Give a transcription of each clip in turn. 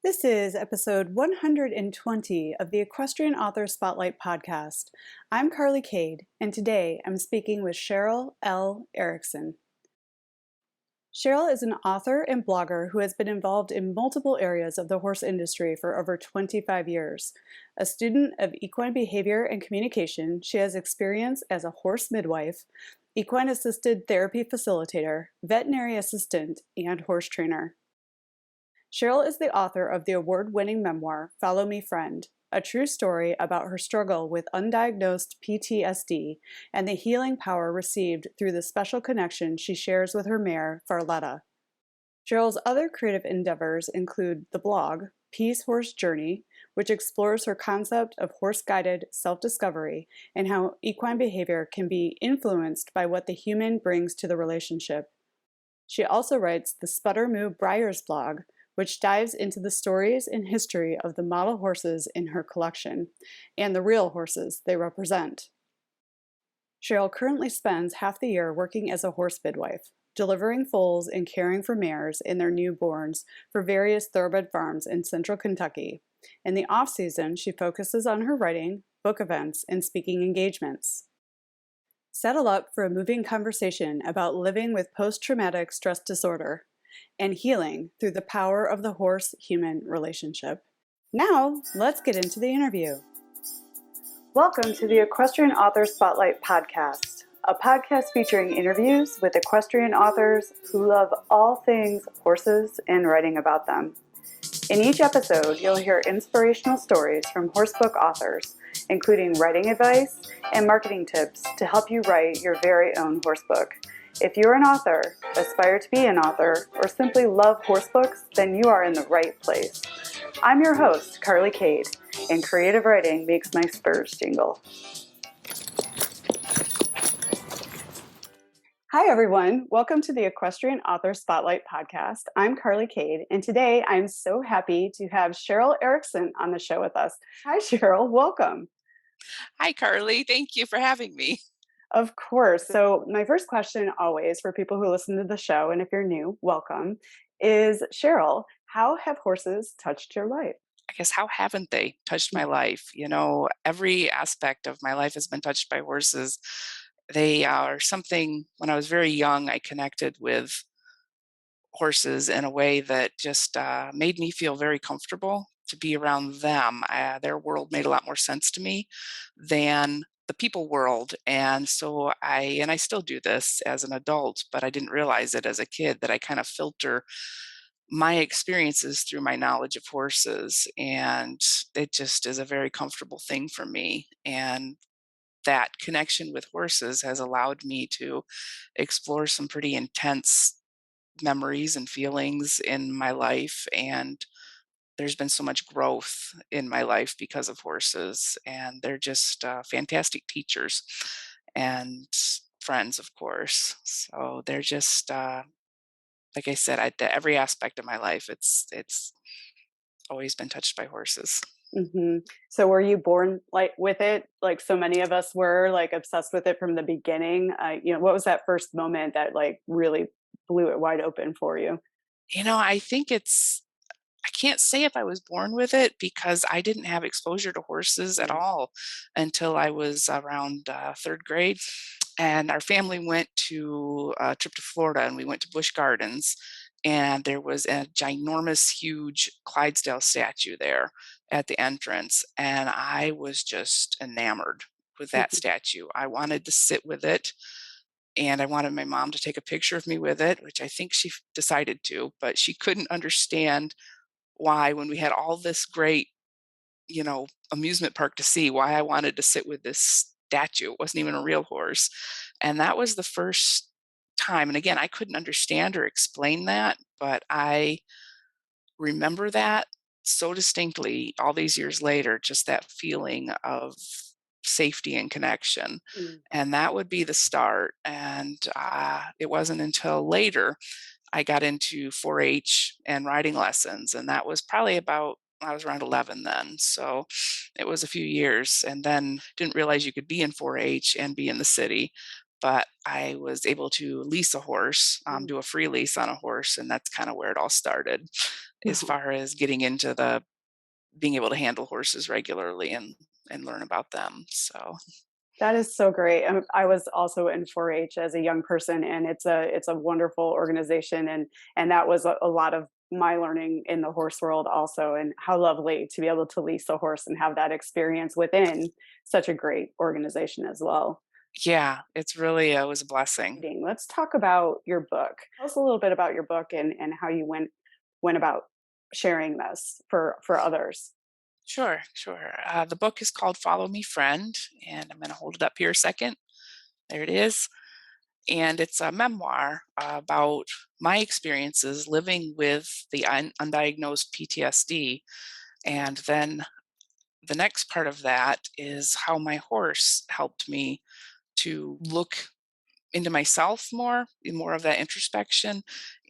This is episode 120 of the Equestrian Author Spotlight podcast. I'm Carly Cade, and today I'm speaking with Cheryl L. Eriksen. Cheryl is an author and blogger who has been involved in multiple areas of the horse industry for over 25 years. A student of equine behavior and communication, she has experience as a horse midwife, equine-assisted therapy facilitator, veterinary assistant, and horse trainer. Cheryl is the author of the award-winning memoir, Follow Me Friend, a true story about her struggle with undiagnosed PTSD and the healing power received through the special connection she shares with her mare, Farletta. Cheryl's other creative endeavors include the blog, Peace Horse Journey, which explores her concept of horse-guided self-discovery and how equine behavior can be influenced by what the human brings to the relationship. She also writes the Sputter Moo Briars blog, which dives into the stories and history of the model horses in her collection and the real horses they represent. Cheryl currently spends half the year working as a horse midwife, delivering foals and caring for mares and their newborns for various thoroughbred farms in central Kentucky. In the off-season, she focuses on her writing, book events, and speaking engagements. Settle up for a moving conversation about living with post-traumatic stress disorder and healing through the power of the horse-human relationship. Now, let's get into the interview. Welcome to the Equestrian Author Spotlight podcast, a podcast featuring interviews with equestrian authors who love all things horses and writing about them. In each episode, you'll hear inspirational stories from horsebook authors, including writing advice and marketing tips to help you write your very own horsebook. If you're an author, aspire to be an author, or simply love horsebooks, then you are in the right place. I'm your host, Carly Cade, and creative writing makes my spurs jingle. Hi, everyone. Welcome to the Equestrian Author Spotlight podcast. I'm Carly Cade, and today I'm so happy to have Cheryl Eriksen on the show with us. Hi, Cheryl. Welcome. Hi, Carly. Thank you for having me. Of course. So my first question always for people who listen to the show, and if you're new, welcome, is Cheryl, how have horses touched your life? I guess, how haven't they touched my life? Every aspect of my life has been touched by horses. They are something, when I was very young, I connected with horses in a way that just made me feel very comfortable to be around them. Their world made a lot more sense to me than the people world. And so I still do this as an adult, but I didn't realize it as a kid, that I kind of filter my experiences through my knowledge of horses. And it just is a very comfortable thing for me. And that connection with horses has allowed me to explore some pretty intense memories and feelings in my life. And there's been so much growth in my life because of horses. And they're just fantastic teachers and friends, of course. So they're just, like I said, every aspect of my life, it's always been touched by horses. Mm-hmm. So were you born with it, like so many of us were, like obsessed with it from the beginning? What was that first moment that really blew it wide open for you? I think I can't say if I was born with it, because I didn't have exposure to horses at all until I was around third grade. And our family went to a trip to Florida, and we went to Busch Gardens. And there was a ginormous, huge Clydesdale statue there at the entrance. And I was just enamored with that statue. I wanted to sit with it. And I wanted my mom to take a picture of me with it, which I think she decided to, but she couldn't understand why, when we had all this great, amusement park to see, why I wanted to sit with this statue. It wasn't even a real horse. And that was the first time. And again, I couldn't understand or explain that, but I remember that so distinctly all these years later, just that feeling of safety and connection. Mm. And that would be the start. And it wasn't until later I got into 4-H and riding lessons, and that was probably about, I was around 11 then. So it was a few years, and then didn't realize you could be in 4-H and be in the city. But I was able to lease a horse, do a free lease on a horse, and that's kind of where it all started. as Mhm. far as getting into the being able to handle horses regularly and learn about them. So That is so great. I was also in 4-H as a young person, and it's a wonderful organization, and that was a lot of my learning in the horse world also, and how lovely to be able to lease a horse and have that experience within such a great organization as well. yeah, it's really it was a blessing. Let's talk about your book. Tell us a little bit about your book and how you went about sharing this for others. Sure, sure. The book is called Follow Me Friend, and I'm going to hold it up here a second. There it is. And it's a memoir about my experiences living with the undiagnosed PTSD. And then the next part of that is how my horse helped me to look into myself more, in more of that introspection,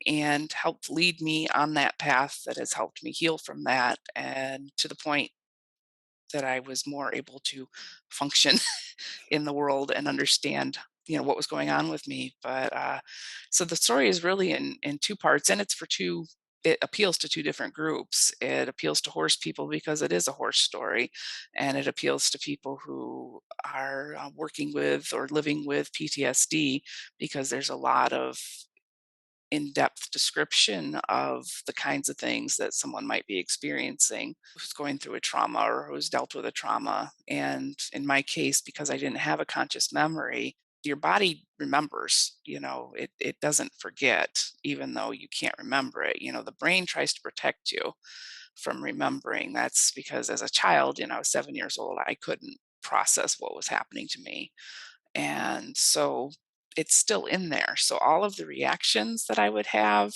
and helped lead me on that path that has helped me heal from that, and to the point that I was more able to function in the world and understand, what was going on with me. But so the story is really in two parts, and it's for two. It appeals to two different groups. It appeals to horse people because it is a horse story, and it appeals to people who are working with or living with PTSD because there's a lot of in-depth description of the kinds of things that someone might be experiencing who's going through a trauma or who's dealt with a trauma. And in my case, because I didn't have a conscious memory, your body remembers, it doesn't forget, even though you can't remember it. The brain tries to protect you from remembering. That's because as a child, I was 7 years old, I couldn't process what was happening to me. And so it's still in there. So all of the reactions that I would have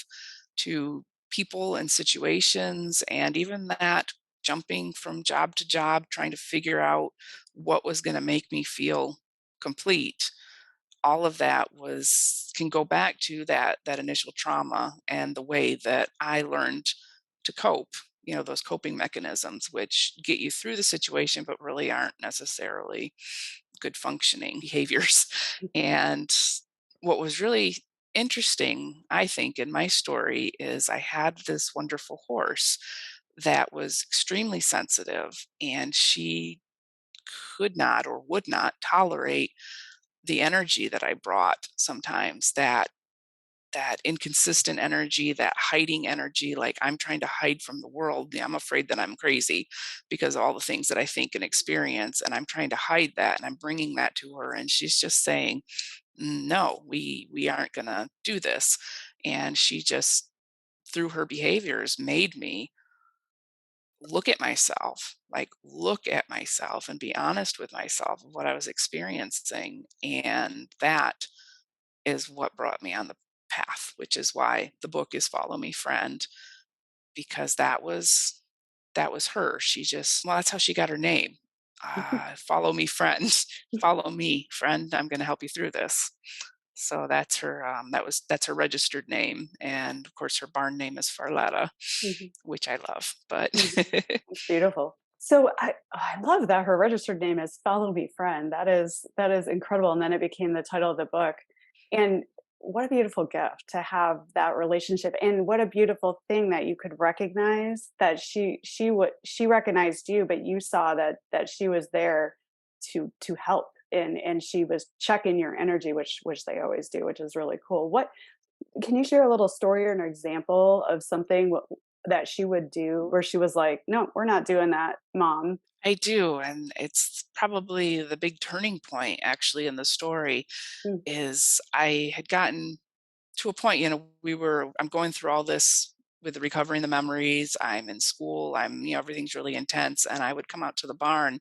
to people and situations, and even that jumping from job to job, trying to figure out what was going to make me feel complete, all of that was can go back to that initial trauma and the way that I learned to cope, those coping mechanisms which get you through the situation but really aren't necessarily good functioning behaviors. And what was really interesting, I think, in my story is I had this wonderful horse that was extremely sensitive, and she could not or would not tolerate the energy that I brought sometimes, that inconsistent energy, that hiding energy, like I'm trying to hide from the world. Yeah, I'm afraid that I'm crazy because of all the things that I think and experience, and I'm trying to hide that, and I'm bringing that to her, and she's just saying, "No, we aren't going to do this." And she just through her behaviors made me look at myself and be honest with myself of what I was experiencing. And that is what brought me on the path, which is why the book is Follow Me Friend, because that was her. She just well, that's how she got her name. Follow me, friend. Follow me, friend. I'm going to help you through this. So that's her. That's her registered name, and of course, her barn name is Farletta, Mhm. which I love. But Mhm. It's beautiful. So I love that her registered name is Follow Me Friend. That is incredible. And then it became the title of the book. And what a beautiful gift to have that relationship. And what a beautiful thing that you could recognize that she recognized you, but you saw that she was there to help and she was checking your energy, which they always do, which is really cool. What can you share a little story or an example of something that she would do where she was like, "No, we're not doing that, mom." I do, and it's probably the big turning point actually in the story. Mm, Is I had gotten to a point, I'm going through all this with the recovering the memories. I'm in school. Everything's really intense. And I would come out to the barn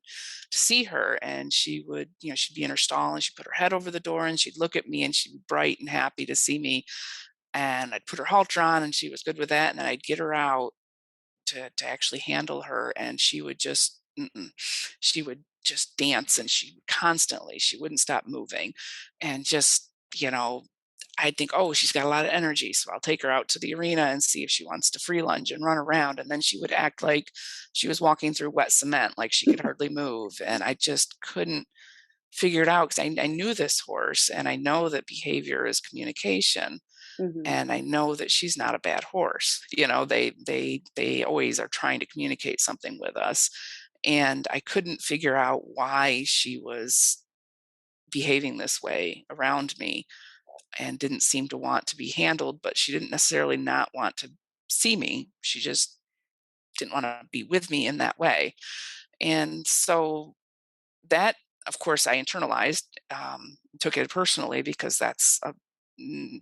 to see her, and she'd be in her stall, and she'd put her head over the door, and she'd look at me, and she'd be bright and happy to see me. And I'd put her halter on, and she was good with that. And then I'd get her out to actually handle her, and she would just, she would just dance, and she wouldn't stop moving. And just, I'd think, "Oh, she's got a lot of energy, so I'll take her out to the arena and see if she wants to free lunge and run around." And then she would act like she was walking through wet cement, like she could hardly move. And I just couldn't figure it out because I knew this horse, and I know that behavior is communication. Mhm. And I know that she's not a bad horse. They always are trying to communicate something with us. And I couldn't figure out why she was behaving this way around me and didn't seem to want to be handled, but she didn't necessarily not want to see me. She just didn't want to be with me in that way. And so that, of course, I internalized, took it personally because that's a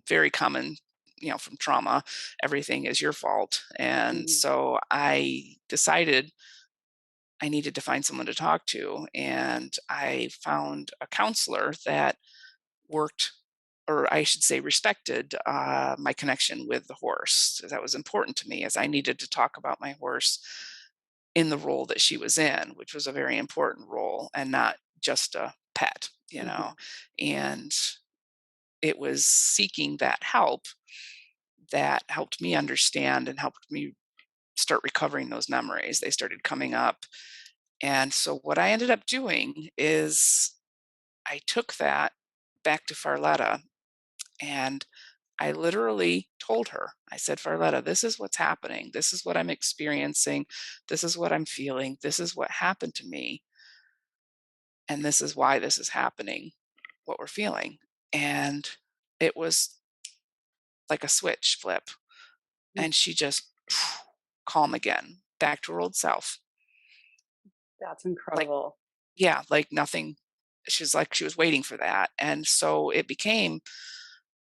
very common, from trauma. Everything is your fault. And Mhm. so I decided I needed to find someone to talk to. And I found a counselor that worked, or I should say, respected my connection with the horse. So that was important to me, as I needed to talk about my horse in the role that she was in, which was a very important role and not just a pet. Mhm. And it was seeking that help that helped me understand and helped me start recovering those memories. They started coming up. And so what I ended up doing is I took that back to Farletta, and I literally told her, I said, Farletta, this is what's happening. This is what I'm experiencing. This is what I'm feeling. This is what happened to me. And this is why this is happening, what we're feeling. And it was like a switch flip. Mm. And she just calm again, back to her old self. That's Like, incredible. yeah, like nothing. She's like, she was waiting for that. And so it became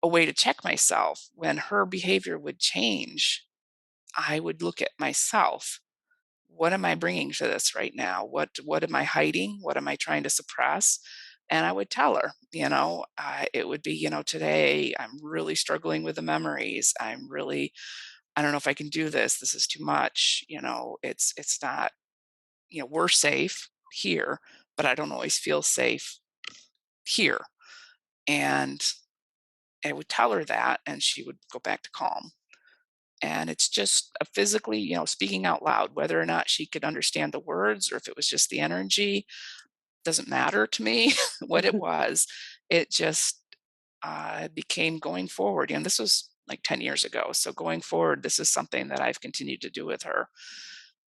a way to check myself. When her behavior would change, I would look at myself. What am I bringing to this right now? What am I hiding? What am I trying to suppress? And I would tell her, it would be, today I'm really struggling with the memories. I don't know if I can do this. This is too much. It's not, we're safe here, but I don't always feel safe here. And I would tell her that, and she would go back to calm. And it's just a physically, speaking out loud, whether or not she could understand the words or if it was just the energy, doesn't matter to me what it was. It just became going forward. And this was like 10 years ago. So going forward, this is something that I've continued to do with her,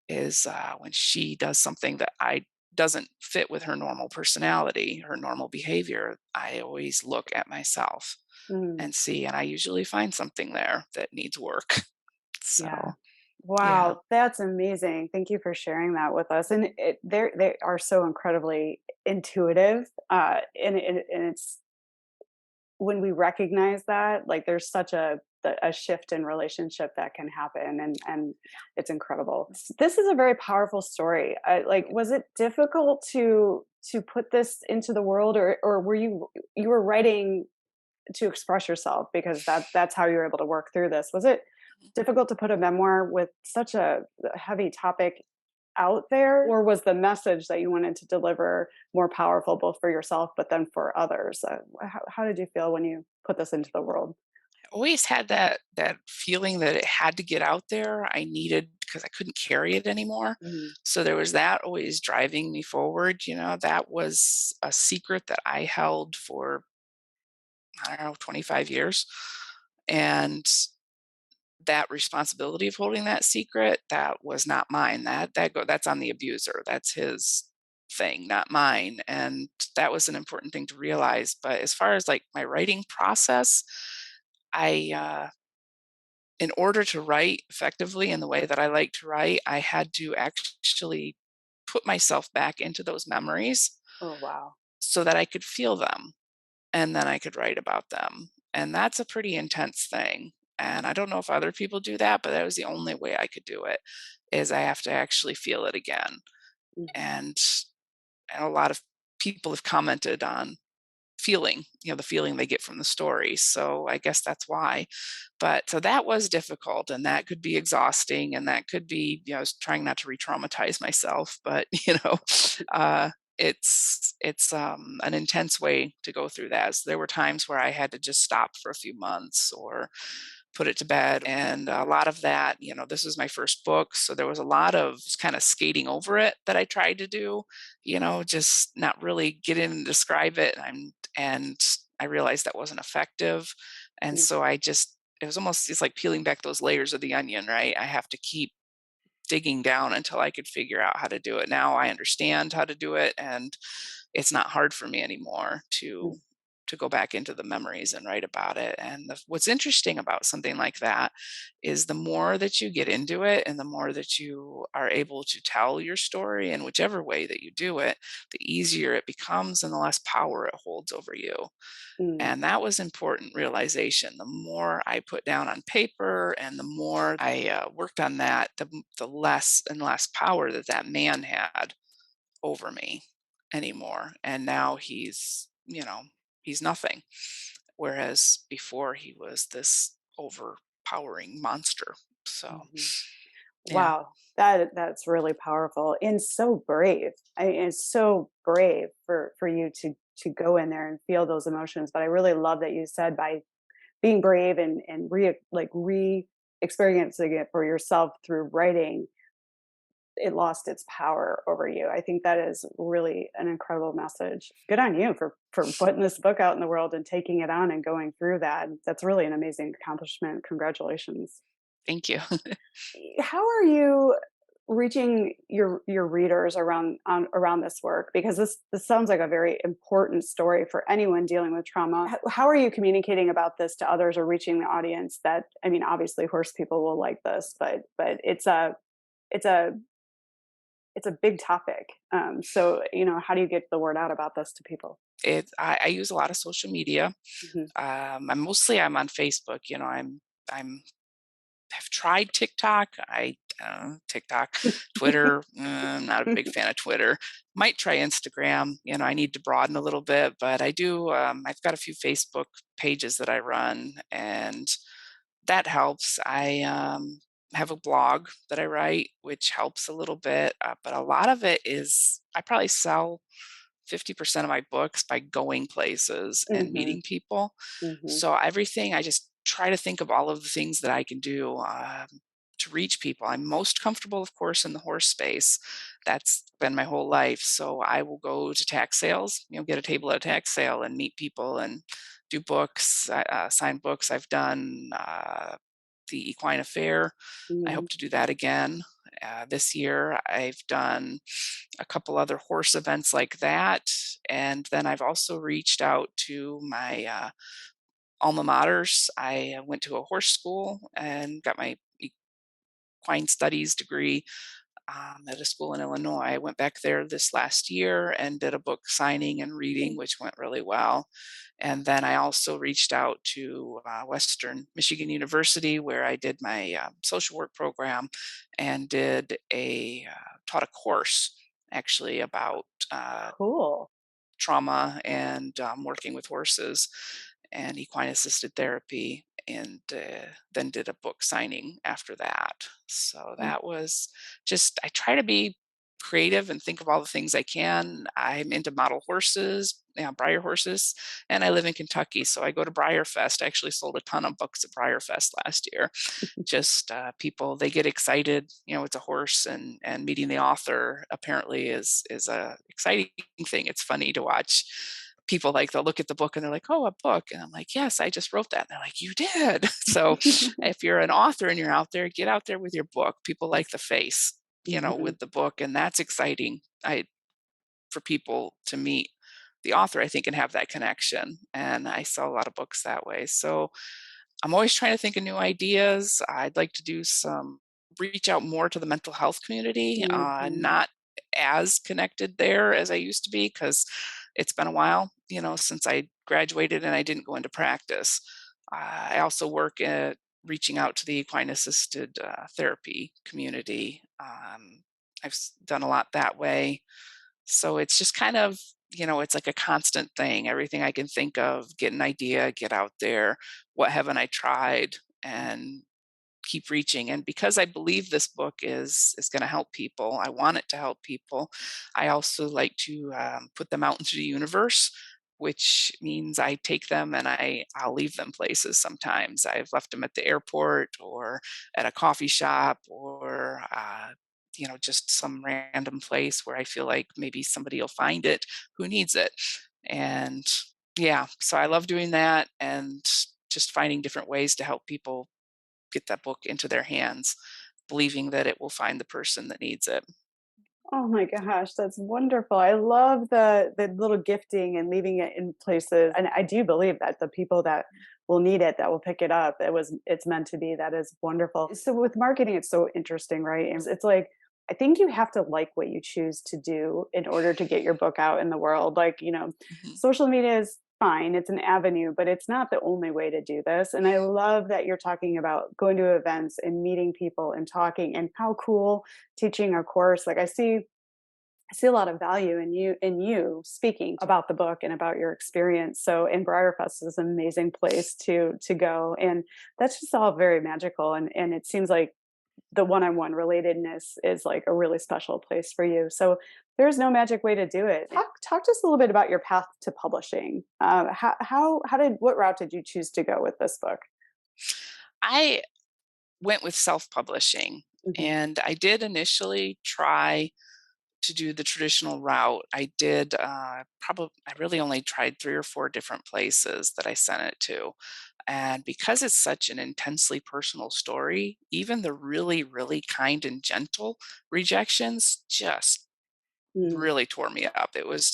is when she does something that I doesn't fit with her normal personality, her normal behavior, I always look at myself Mm. and see, and I usually find something there that needs work. Yeah. So, yeah. Wow, that's amazing. Thank you for sharing that with us. And they are so incredibly intuitive, and it's when we recognize that, like, there's such a shift in relationship that can happen, and it's incredible. This is a very powerful story. Like, was it difficult to put this into the world, or were you were writing to express yourself because that's how you're able to work through this? Was it difficult to put a memoir with such a heavy topic out there, or was the message that you wanted to deliver more powerful both for yourself but then for others? How did you feel when you put this into the world? Always had that feeling that it had to get out there. I needed, because I couldn't carry it anymore. Mhm. So there was that always driving me forward. That was a secret that I held for, I don't know, 25 years. And that responsibility of holding that secret, that was not mine. That's on the abuser. That's his thing, not mine. And that was an important thing to realize. But as far as like my writing process, I in order to write effectively in the way that I like to write, I had to actually put myself back into those memories Oh, wow. so that I could feel them, and then I could write about them. And that's a pretty intense thing. And I don't know if other people do that, but that was the only way I could do it, is I have to actually feel it again. Mhm. And, a lot of people have commented on feeling, the feeling they get from the story. So I guess that's why. But so that was difficult, and that could be exhausting, and that could be, I was trying not to re-traumatize myself, but uh, it's an intense way to go through that. So there were times where I had to just stop for a few months or put it to bed. And a lot of that, this was my first book. So there was a lot of just kind of skating over it that I tried to do, just not really get in and describe it. And I realized that wasn't effective. And Mm. so I just it's like peeling back those layers of the onion, right? I have to keep digging down until I could figure out how to do it. Now I understand how to do it, and it's not hard for me anymore to go back into the memories and write about it. And what's interesting about something like that is the more that you get into it and the more that you are able to tell your story in whichever way that you do it, the easier it becomes and the less power it holds over you. Mm, And that was important realization. The more I put down on paper and the more I worked on that, the less and less power that that man had over me anymore. And now he's nothing. Whereas before he was this overpowering monster. So, mhm. yeah, Wow, that's really powerful and so brave. It's so brave for you to go in there and feel those emotions. But I really love that you said by being brave and re experiencing it for yourself through writing, it lost its power over you. I think that is really an incredible message. Good on you for putting this book out in the world and taking it on and going through that. That's really an amazing accomplishment. Congratulations. thank you. How are you reaching your readers around this work? Because this sounds like a very important story for anyone dealing with trauma. How are you communicating about this to others or reaching the audience that, I mean, obviously horse people will like this, but it's a it's a big topic. So, how do you get the word out about this to people? I use a lot of social media. Mhm. I'm on Facebook. I'm have tried TikTok. TikTok, Twitter. I'm not a big fan of Twitter. Might try Instagram. I need to broaden a little bit, but I do. I've got a few Facebook pages that I run, and that helps. I have a blog that I write, which helps a little bit, but a lot of it is I probably sell 50% of my books by going places and Mhm. meeting people. Mhm. So everything, I just try to think of all of the things that I can do to reach people. I'm most comfortable, of course, in the horse space. That's been my whole life. So I will go to tax sales, get a table at a tax sale and meet people and do books, sign books. I've done the Equine Affair. I Mhm. hope to do that again this year. I've done a couple other horse events like that. And then I've also reached out to my alma maters. I went to a horse school and got my equine studies degree at a school in Illinois. I went back there this last year and did a book signing and reading, which went really well. And then I also reached out to Western Michigan University, where I did my social work program and taught a course actually about Cool. trauma and working with horses and equine assisted therapy, and then did a book signing after that. So Mm. that was just, I try to be creative and think of all the things I can. I'm into model horses, Breyer horses, and I live in Kentucky. So I go to Breyer Fest. I actually sold a ton of books at Breyer Fest last year. Just people, they get excited. It's a horse, and meeting the author apparently is a exciting thing. It's funny to watch people, like they'll look at the book and they're like, "Oh, a book," and I'm like, "Yes, I just wrote that." And they're like, "You did?" So if you're an author and you're out there, get out there with your book. People like the face, Mhm. with the book, and that's exciting. For people to meet the author, I think, and have that connection. And I sell a lot of books that way. So I'm always trying to think of new ideas. I'd like to do some reach out more to the mental health community, Mhm. not as connected there as I used to be because it's been a while, since I graduated and I didn't go into practice. I also work at reaching out to the equine assisted therapy community. I've done a lot that way. So it's just kind of, it's like a constant thing. Everything I can think of, get an idea, get out there. What haven't I tried? And keep reaching. And because I believe this book is going to help people, I want it to help people. I also like to put them out into the universe, which means I take them and I'll leave them places. Sometimes I've left them at the airport or at a coffee shop or just some random place where I feel like maybe somebody will find it who needs it. And yeah, so I love doing that and just finding different ways to help people get that book into their hands, believing that it will find the person that needs it. Oh my gosh, that's wonderful. I love the little gifting and leaving it in places. And I do believe that the people that will need it, that will pick it up, it's meant to be. That is wonderful. So with marketing, it's so interesting, right? And it's like I think you have to like what you choose to do in order to get your book out in the world. Like, Mhm. social media is fine, it's an avenue, but it's not the only way to do this. And I love that you're talking about going to events and meeting people and talking, and how cool teaching a course. Like I see a lot of value in you speaking about the book and about your experience. So, and Briarfest is an amazing place to go, and that's just all very magical. And it seems like the one-on-one relatedness is like a really special place for you. So there's no magic way to do it. Talk to us a little bit about your path to publishing. What route did you choose to go with this book? I went with self-publishing, Hmm. and I did initially try to do the traditional route. I did, I really only tried 3 or 4 different places that I sent it to, and because it's such an intensely personal story, even the really, really kind and gentle rejections just Mm. really tore me up.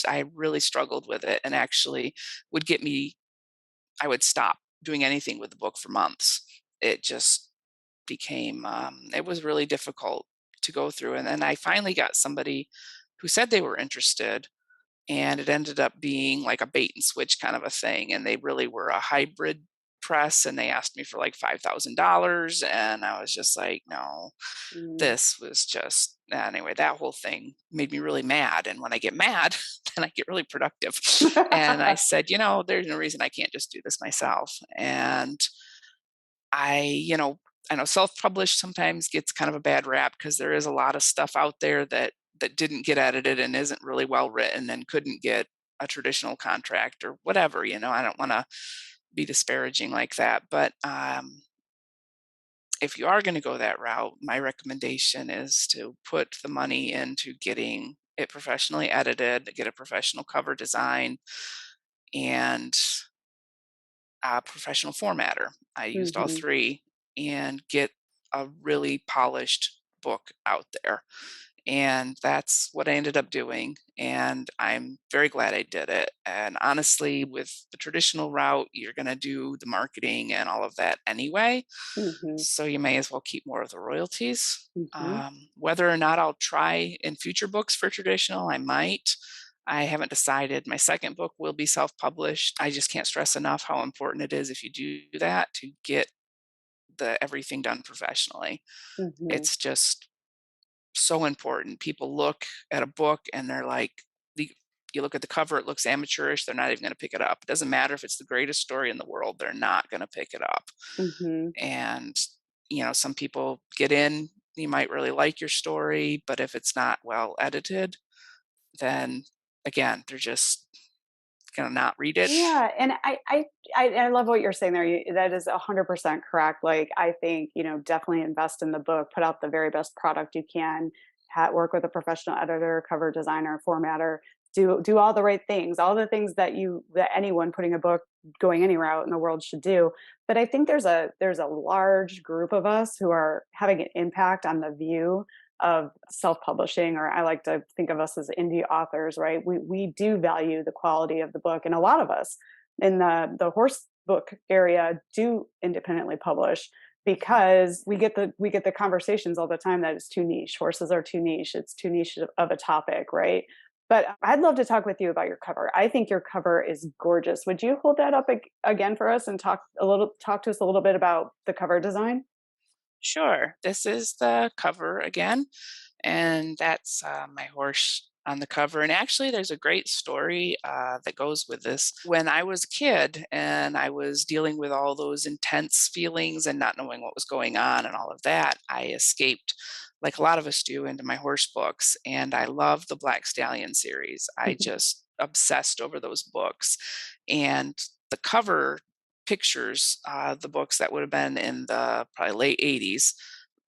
I really struggled with it, and actually would get me I would stop doing anything with the book for months. It just became, it was really difficult to go through, and then I finally got somebody who said they were interested, and it ended up being like a bait and switch kind of a thing, and they really were a hybrid press, and they asked me for like $5,000, and I was just like, "No." Mm. This was just anyway, that whole thing made me really mad, and when I get mad, then I get really productive, and I said, "There's no reason I can't just do this myself," and I know self-published sometimes gets kind of a bad rap because there is a lot of stuff out there that didn't get edited and isn't really well written and couldn't get a traditional contract or whatever. I don't wanna be disparaging like that, but, if you are gonna go that route, my recommendation is to put the money into getting it professionally edited, get a professional cover design, and a professional formatter. I used all Hmm. 3, and get a really polished book out there. And that's what I ended up doing, and I'm very glad I did it. And honestly, with the traditional route, you're gonna do the marketing and all of that anyway, Hmm. so you may as well keep more of the royalties. Hmm. Whether or not I'll try in future books for traditional, I might. I haven't decided. My second book will be self-published. I just can't stress enough how important it is if you do that to get the everything done professionally. Hmm. It's just so important. People look at a book and they're like, the you look at the cover, it looks amateurish, they're not even gonna pick it up. It doesn't matter if it's the greatest story in the world, they're not gonna pick it up. Hmm. And, some people get in, you might really like your story, but if it's not well edited, then again, they're just gonna not read it. Yeah, and I love what you're saying there. That is 100% correct. Like, I think, definitely invest in the book, put out the very best product you can, work with a professional editor, cover designer, formatter, do all the right things, all the things that anyone putting a book going anywhere out in the world should do. But I think there's a large group of us who are having an impact on the view of self-publishing, or I like to think of us as indie authors, right? We do value the quality of the book, and a lot of us in the horse book area do independently publish Mhm. because we get the conversations all the time that it's too niche. Horses are too niche. It's too niche of a topic, right? But I'd love to talk with you about your cover. I think your cover is gorgeous. Would you hold that up again for us and talk to us a little bit about the cover design? Sure. This is the cover again, and that's my horse on the cover. And actually, there's a great story that goes with this. When I was a kid and I was dealing with all those intense feelings and not knowing what was going on and all of that, I escaped, like a lot of us do, into my horse books. And I love the Black Stallion series. I just obsessed over those books. And the cover pictures the books that would have been in the probably late 80s,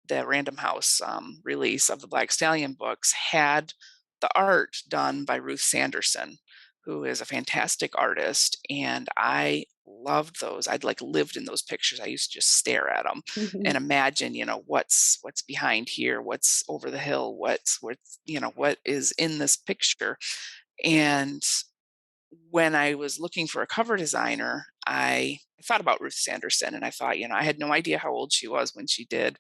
the Random House release of the Black Stallion books had the art done by Ruth Sanderson, who is a fantastic artist. And I loved those. I'd like lived in those pictures. I used to just stare at them Mhm. and imagine, what's behind here, what's over the hill, what's what is in this picture. And when I was looking for a cover designer, I thought about Ruth Sanderson, and I thought, I had no idea how old she was when she did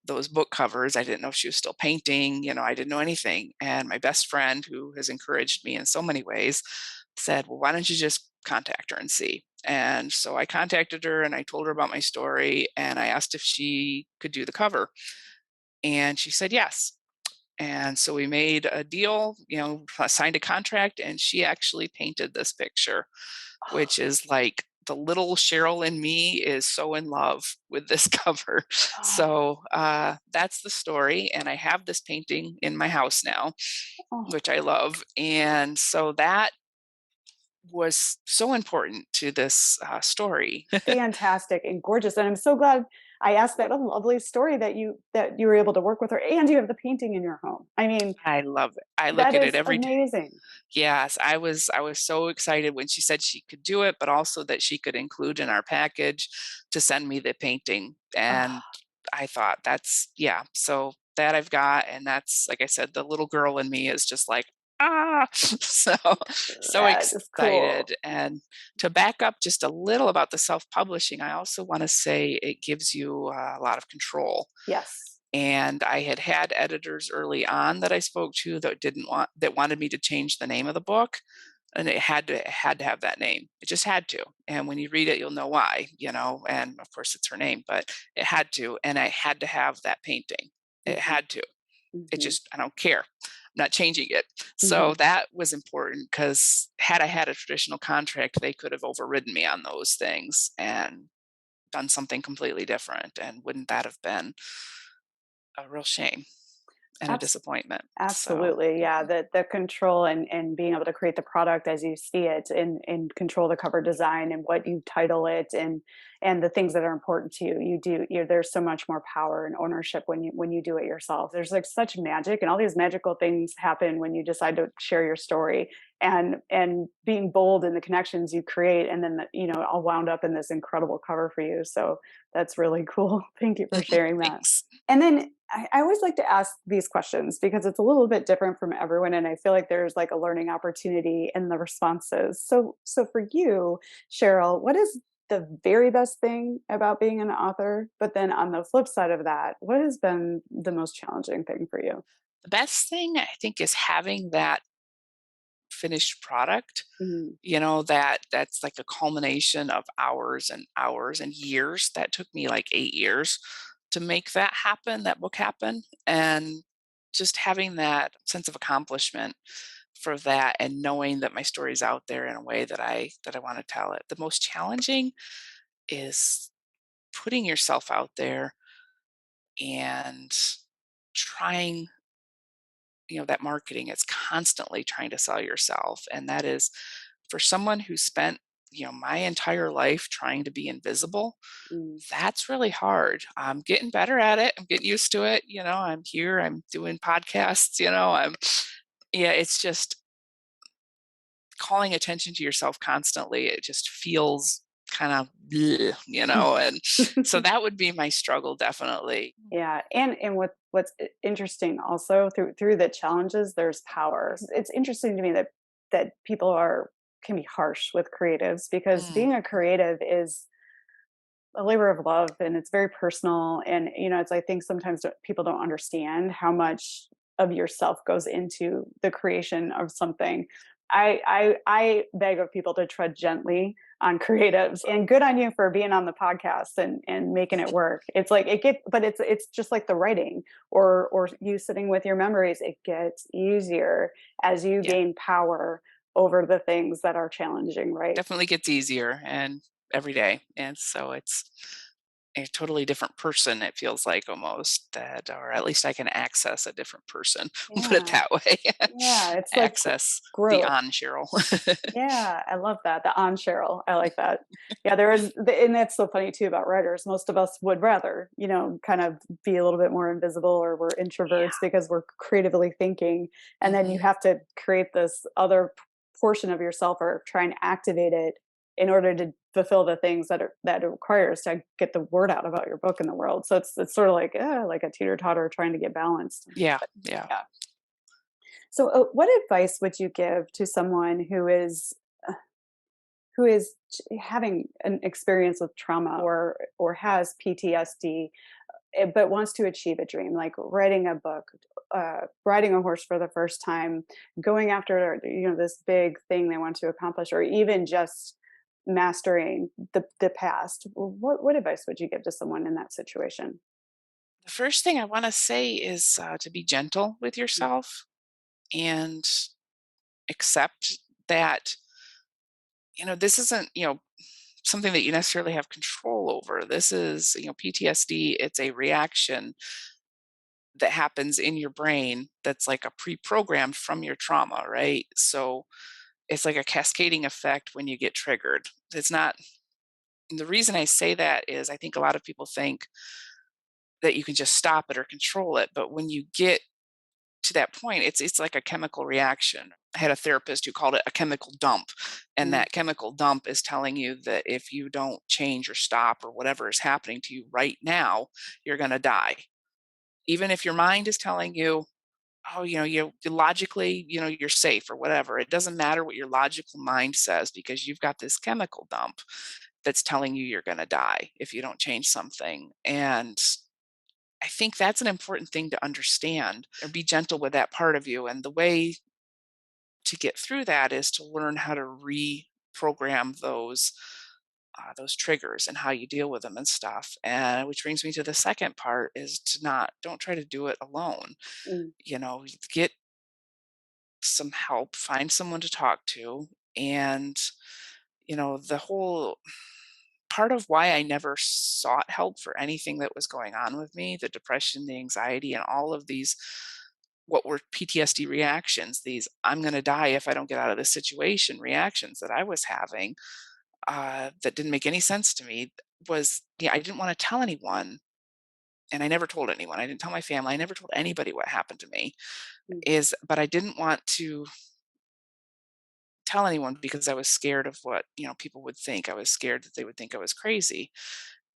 those book covers. I didn't know if she was still painting, I didn't know anything. And my best friend, who has encouraged me in so many ways, said, "Well, why don't you just contact her and see?" And so I contacted her and I told her about my story and I asked if she could do the cover. And she said yes. And so we made a deal, signed a contract, and she actually painted this picture, which is like the little Cheryl in me is so in love with this cover. Oh, So that's the story. And I have this painting in my house now, oh, which I love. And so that was so important to this story. fantastic and gorgeous. And I'm so glad I asked that lovely story that you were able to work with her and you have the painting in your home. I mean, I love it. I look that at it is every day. amazing. Yes, I was so excited when she said she could do it, but also that she could include in our package to send me the painting. And Oh, I thought that's yeah, so that I've got, and that's like I said, the little girl in me is just like, ah, so that is cool. excited. And to back up just a little about the self-publishing, I also want to say it gives you a lot of control. Yes. And I had editors early on that I spoke to that didn't want that wanted me to change the name of the book, and it had to have that name. It just had to. And when you read it, you'll know why, and of course it's her name, but it had to, and I had to have that painting. It Mhm, had to. It mhm, just I don't care. I'm not changing it. So mhm, that was important because had I had a traditional contract, they could have overridden me on those things and done something completely different. And wouldn't that have been a real shame and a abs disappointment? So absolutely, yeah, the control and being able to create the product as you see it and control the cover design and what you title it and the things that are important to you. There's so much more power and ownership when you do it yourself. There's like such magic and all these magical things happen when you decide to share your story and being bold in the connections you create and then all wound up in this incredible cover for you. So that's really cool. Thank you for sharing that. thanks. And then I always like to ask these questions because it's a little bit different from everyone, and I feel like there's like a learning opportunity in the responses. So for you, Cheryl, what is the very best thing about being an author? But then on the flip side of that, what has been the most challenging thing for you? The best thing I think is having that finished product, Mm, that's like a culmination of hours and hours and years. That took me like 8 years to make that happen, that book happen, and just having that sense of accomplishment for that and knowing that my story is out there in a way that I want to tell it. The most challenging is putting yourself out there and trying, that marketing is constantly trying to sell yourself. And that is for someone who spent, my entire life trying to be invisible, mm. that's really hard. I'm getting better at it. I'm getting used to it. I'm here, I'm doing podcasts, yeah, it's just calling attention to yourself constantly. It just feels kind of, and so that would be my struggle, definitely. Yeah, and what's interesting also through the challenges, there's power. It's interesting to me that people are can be harsh with creatives because Mm, being a creative is a labor of love and it's very personal and it's I think sometimes people don't understand how much of yourself goes into the creation of something. I beg of people to tread gently on creatives and good on you for being on the podcast and making it work. It's like but it's just like the writing or you sitting with your memories. It gets easier as you yeah, gain power over the things that are challenging, right? definitely gets easier and every day. And so it's a totally different person, it feels like almost that, or at least I can access a different person, put it Yeah. that way. Yeah, it's like Access the growth. on Cheryl. Yeah, I love that. The on Cheryl. I like that. Yeah, and that's so funny too about writers. Most of us would rather, kind of be a little bit more invisible or we're introverts Yeah. because we're creatively thinking. And then you Mhm. have to create this other portion of yourself or try and activate it in order to fulfill the things that it requires to get the word out about your book in the world. So it's sort of like a teeter totter trying to get balanced. Yeah, But yeah. yeah. So, what advice would you give to someone who is having an experience with trauma or has PTSD, but wants to achieve a dream, like writing a book, riding a horse for the first time, going after this big thing they want to accomplish, or even just mastering the past? What advice would you give to someone in that situation? The first thing I want to say is to be gentle with Mm, yourself and accept that, this isn't, something that you necessarily have control over. This is, PTSD, it's a reaction that happens in your brain that's like a pre-programmed from your trauma, right? So it's like a cascading effect when you get triggered. It's not, and the reason I say that is I think a lot of people think that you can just stop it or control it, but when you get to that point, it's like a chemical reaction. I had a therapist who called it a chemical dump, and mm, that chemical dump is telling you that if you don't change or stop or whatever is happening to you right now, you're going to die. Even if your mind is telling you, oh, you logically, you're safe or whatever. It doesn't matter what your logical mind says because you've got this chemical dump that's telling you you're going to die if you don't change something. And I think that's an important thing to understand or be gentle with that part of you. And the way to get through that is to learn how to reprogram those triggers and how you deal with them and stuff. And which brings me to the second part is to don't try to do it alone. mm, Get some help, find someone to talk to, and the whole part of why I never sought help for anything that was going on with me, the depression, the anxiety, and all of these what were PTSD reactions, these I'm going to die if I don't get out of this situation reactions that I was having, that didn't make any sense to me was, yeah, I didn't want to tell anyone. And I never told anyone. I didn't tell my family. I never told anybody what happened to me mm, but I didn't want to tell anyone because I was scared of what, people would think. I was scared that they would think I was crazy.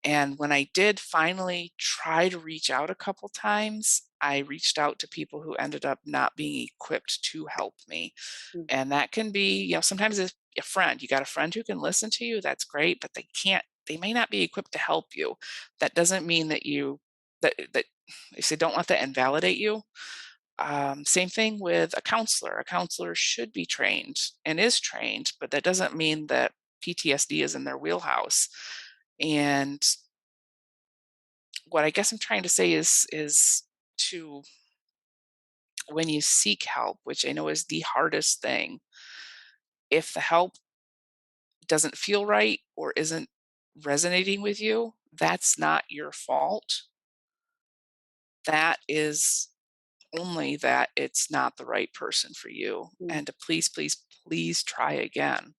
And when I did finally try to reach out a couple times, I reached out to people who ended up not being equipped to help me. mm, And that can be, sometimes it's a friend. You got a friend who can listen to you, that's great, but they may not be equipped to help you. That doesn't mean that they say don't let that invalidate you. Same thing with a counselor. A counselor should be trained and is trained, but that doesn't mean that PTSD is in their wheelhouse. And what I guess I'm trying to say is to when you seek help, which I know is the hardest thing, if the help doesn't feel right or isn't resonating with you, that's not your fault. That is only that it's not the right person for you. mm, And to please, please, please try again.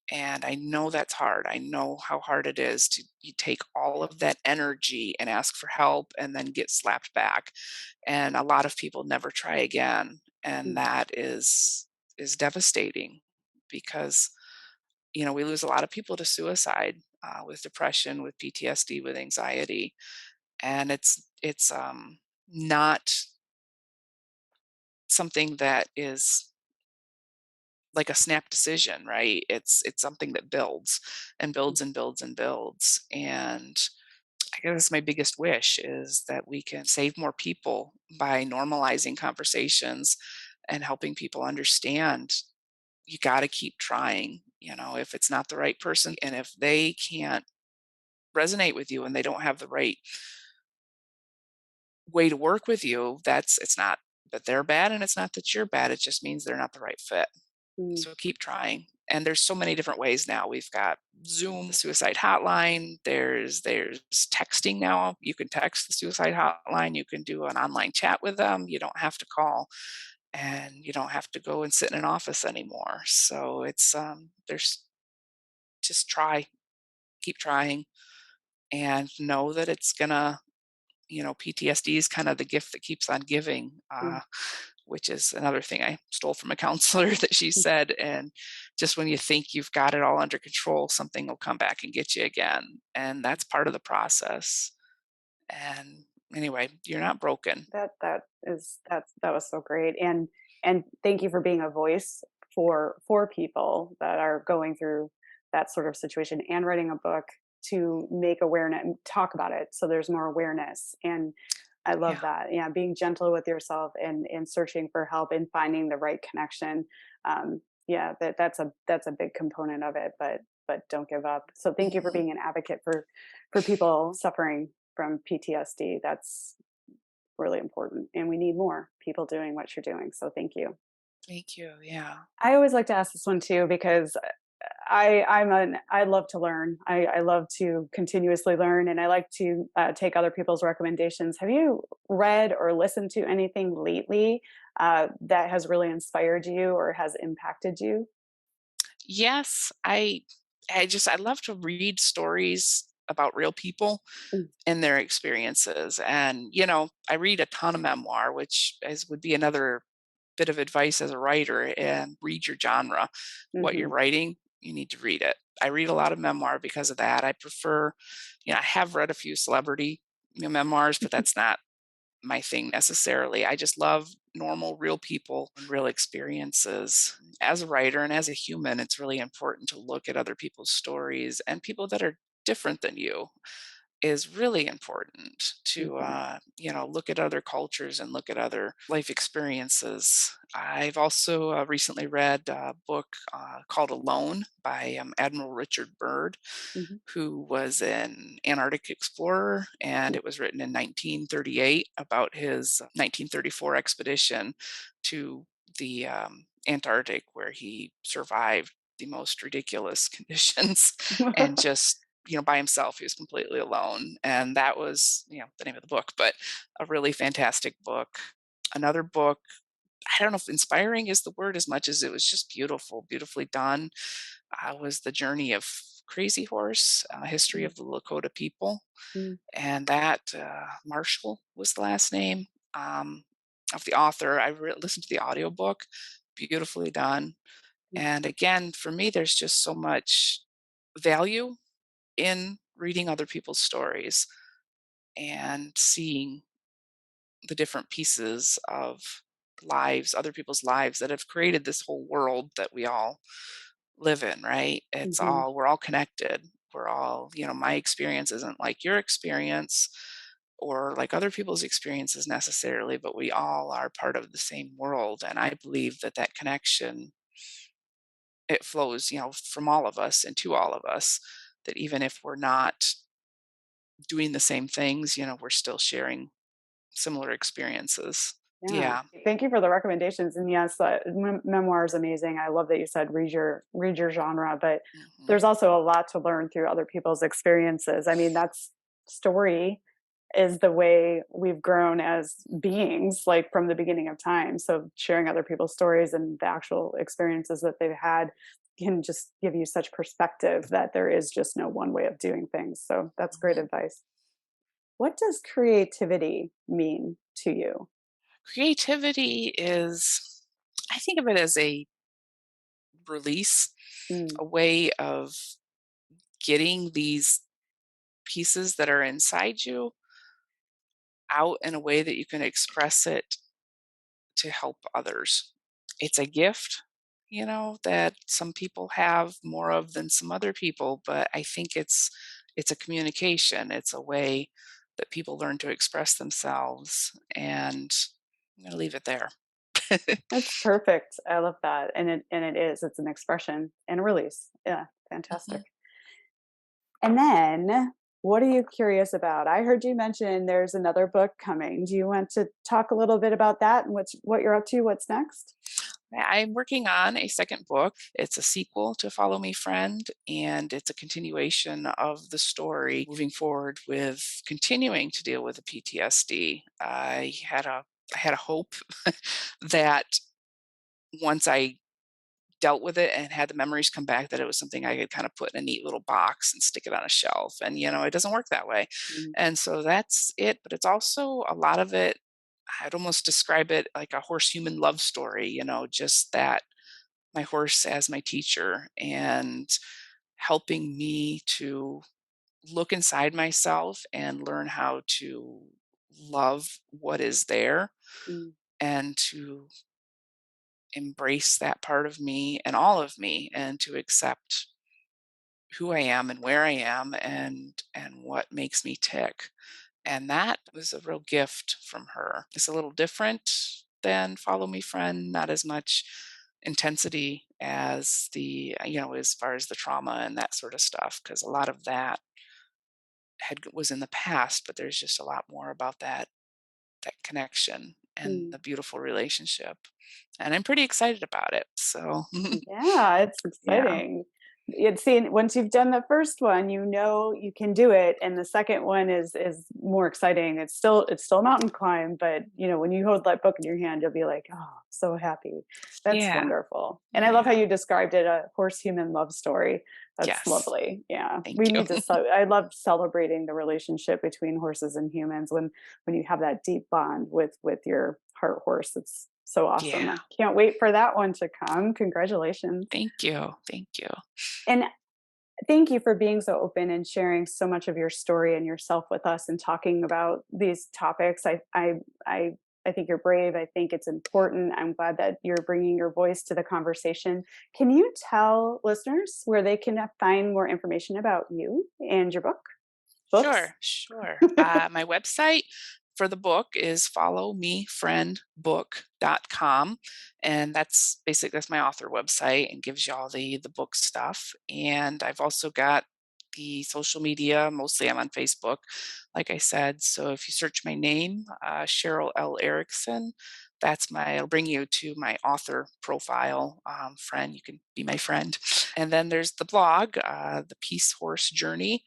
And I know that's hard. I know how hard it is to you take all of that energy and ask for help and then get slapped back. And a lot of people never try again. And mm, that is devastating because we lose a lot of people to suicide with depression, with PTSD, with anxiety, and it's not something that is like a snap decision, right? It's something that builds and mm, builds and builds and builds. And I guess my biggest wish is that we can save more people by normalizing conversations and helping people understand you got to keep trying. If it's not the right person and if they can't resonate with you and they don't have the right way to work with you, it's not that they're bad and it's not that you're bad. It just means they're not the right fit. mm, So keep trying. And there's so many different ways now. We've got Zoom, the suicide hotline. There's texting now. You can text the suicide hotline. You can do an online chat with them. You don't have to call, and you don't have to go and sit in an office anymore. So there's just try, keep trying, and know that it's gonna PTSD is kind of the gift that keeps on giving. mm. which is another thing I stole from a counselor that she said. And just when you think you've got it all under control, something will come back and get you again. And that's part of the process. And anyway, you're not broken. That was so great, and thank you for being a voice for people that are going through that sort of situation, and writing a book to make awareness and talk about it so there's more awareness. And I love Yeah. that. Yeah, being gentle with yourself and searching for help and finding the right connection. Yeah, that's a big component of it, but don't give up. So thank you for Mhm. being an advocate for people suffering from PTSD. That's really important. And we need more people doing what you're doing. So thank you. Thank you. Yeah. I always like to ask this one too, because I love to learn. I love to continuously learn, and I like to take other people's recommendations. Have you read or listened to anything lately that has really inspired you or has impacted you? Yes, I love to read stories about real people Mm, and their experiences. And, I read a ton of memoir, which would be another bit of advice as a writer, and read your genre. What you're mhm. writing, you need to read it. I read a lot of memoir because of that. I prefer, I have read a few celebrity memoirs, but that's not my thing necessarily. I just love normal, real people and real experiences. As a writer and as a human, it's really important to look at other people's stories, and people that are different than you is really important to Mhm. look at other cultures and look at other life experiences. I've also recently read a book called Alone by Admiral Richard Byrd, Mhm. who was an Antarctic explorer, and it was written in 1938 about his 1934 expedition to the Antarctic, where he survived the most ridiculous conditions and just by himself. He was completely alone. And that was, the name of the book, but a really fantastic book. Another book, I don't know if inspiring is the word as much as it was just beautiful, beautifully done, was The Journey of Crazy Horse, a history Mm, of the Lakota people. mm, And that, Marshall was the last name of the author. Listened to the audiobook, beautifully done. mm. And again, for me, there's just so much value in reading other people's stories and seeing the different pieces of other people's lives that have created this whole world that we all live in, right? Mhm. We're all connected. We're all, my experience isn't like your experience or like other people's experiences necessarily, but we all are part of the same world. And I believe that that connection, it flows, from all of us and to all of us, that even if we're not doing the same things, we're still sharing similar experiences. Yeah. Yeah. Thank you for the recommendations. And yes, memoir is amazing. I love that you said read your genre, but Mhm. there's also a lot to learn through other people's experiences. I mean, that's story is the way we've grown as beings, like from the beginning of time. So sharing other people's stories and the actual experiences that they've had can just give you such perspective that there is just no one way of doing things. So that's great Mhm. advice. What does creativity mean to you? Creativity is, I think of it as a release, Mm, a way of getting these pieces that are inside you out in a way that you can express it to help others. It's a gift, that some people have more of than some other people, but I think it's a communication. It's a way that people learn to express themselves, and I'm going to leave it there. that's perfect. I love that. And it is. It's an expression and a release. Yeah, fantastic. Mhm. And then what are you curious about? I heard you mention there's another book coming. Do you want to talk a little bit about that and what you're up to? What's next? I'm working on a second book. It's a sequel to Follow Me Friend, and it's a continuation of the story moving forward with continuing to deal with the PTSD. I had a hope that once I dealt with it and had the memories come back, that it was something I could kind of put in a neat little box and stick it on a shelf. And it doesn't work that way. Mm, And so that's it. But it's also a lot of it. I'd almost describe it like a horse-human love story, just that my horse as my teacher and helping me to look inside myself and learn how to love what is there Mm, and to embrace that part of me and all of me and to accept who I am and where I am and what makes me tick. And that was a real gift from her. It's a little different than Follow Me Friend, not as much intensity as as far as the trauma and that sort of stuff, because a lot of that was in the past, but there's just a lot more about that connection and mm. the beautiful relationship. And I'm pretty excited about it. So Yeah, it's yeah. exciting. It's seen once you've done the first one, you know you can do it, and the second one is more exciting. It's still a mountain climb, but when you hold that book in your hand, you'll be like, oh, so happy. That's Yeah. wonderful. And I love how Yeah. you described it, a horse human love story. That's Yes. lovely. Yeah. Thank We you. need to I love celebrating the relationship between horses and humans when you have that deep bond with your heart horse. It's so awesome. Yeah. I can't wait for that one to come. Congratulations. Thank you. Thank you. And thank you for being so open and sharing so much of your story and yourself with us and talking about these topics. I I think you're brave. I think it's important. I'm glad that you're bringing your voice to the conversation. Can you tell listeners where they can find more information about you and your books? Sure, sure. My website for the book is followmefriendbook.com. And that's my author website and gives you all the book stuff. And I've also got the social media. Mostly I'm on Facebook, like I said. So if you search my name, Cheryl L. Eriksen, it'll bring you to my author profile. Friend, you can be my friend. And then there's the blog, the Peace Horse Journey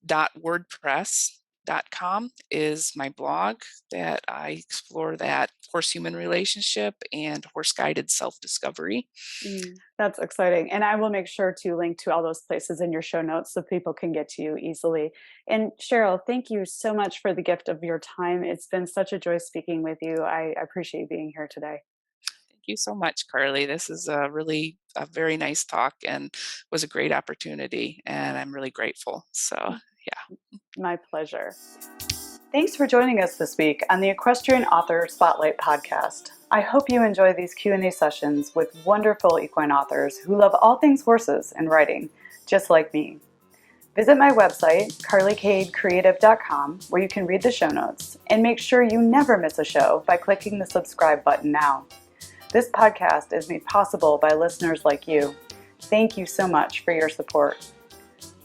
wordpress.com is my blog that I explore that horse human relationship and horse guided self discovery. That's exciting. And I will make sure to link to all those places in your show notes so people can get to you easily. And Cheryl, thank you so much for the gift of your time. It's been such a joy speaking with you. I appreciate being here today. Thank you so much, Carly. This is a very nice talk and was a great opportunity. And I'm really grateful. So, yeah. My pleasure. Thanks for joining us this week on the Equestrian Author Spotlight podcast. I hope you enjoy these Q&A sessions with wonderful equine authors who love all things horses and riding, just like me. Visit my website, carlycadecreative.com, where you can read the show notes, and make sure you never miss a show by clicking the subscribe button now. This podcast is made possible by listeners like you. Thank you so much for your support.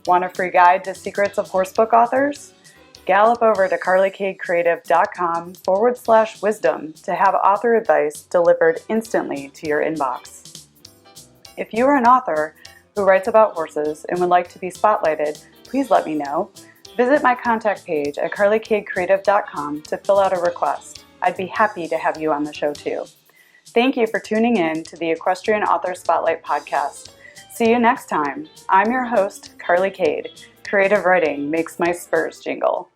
Want a free guide to secrets of horsebook authors? Gallop over to carlycadecreative.com/wisdom to have author advice delivered instantly to your inbox. If you are an author who writes about horses and would like to be spotlighted, please let me know. Visit my contact page at carlycadecreative.com to fill out a request. I'd be happy to have you on the show too. Thank you for tuning in to the Equestrian Author Spotlight podcast. See you next time. I'm your host, Carly Cade. Creative writing makes my spurs jingle.